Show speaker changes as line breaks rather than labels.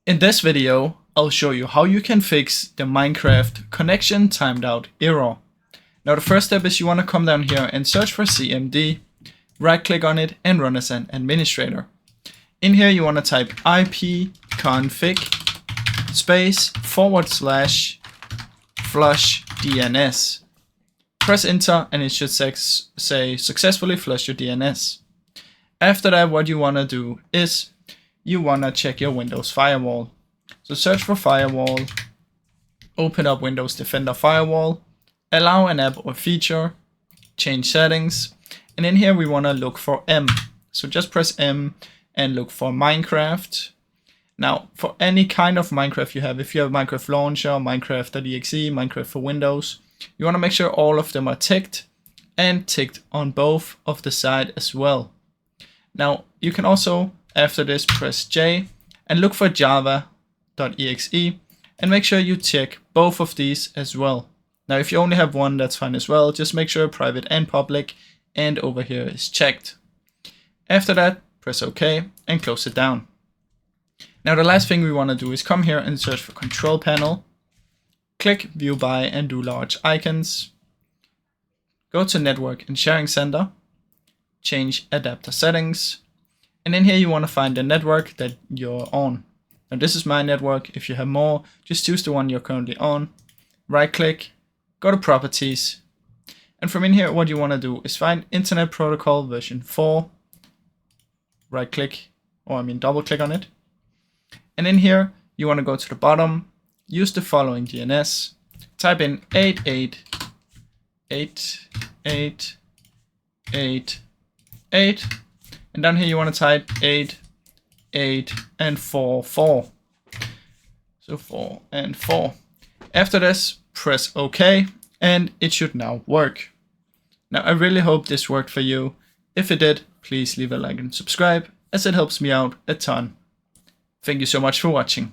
In this video, I'll show you how you can fix the Minecraft connection timed out error. Now the first step is you want to come down here and search for CMD, right click on it and run as an administrator. In here you want to type ipconfig space / flush DNS. Press enter and it should say successfully flush your DNS. After that, what you want to do is you want to check your Windows firewall. So search for firewall, open up Windows Defender Firewall, allow an app or feature, change settings, and in here we want to look for M. So just press M and look for Minecraft. Now for any kind of Minecraft you have, if you have Minecraft Launcher, Minecraft.exe, Minecraft for Windows, you want to make sure all of them are ticked and ticked on both of the side as well. Now you can also, after this, press J and look for java.exe and make sure you check both of these as well. Now if you only have one, that's fine as well. Just make sure private and public and over here is checked. After that, press OK and close it down. Now the last thing we want to do is come here and search for control panel. Click view by and do large icons. Go to network and sharing center. Change adapter settings. And in here you want to find the network that you're on. Now this is my network. If you have more, just choose the one you're currently on. Right click, go to properties. And from in here what you want to do is find Internet Protocol version 4. Right click, double click on it. And in here you want to go to the bottom, use the following DNS, type in 888888, and down here you want to type 8, 8, and 4, 4. So 4 and 4. After this, press OK, and it should now work. Now I really hope this worked for you. If it did, please leave a like and subscribe, as it helps me out a ton. Thank you so much for watching.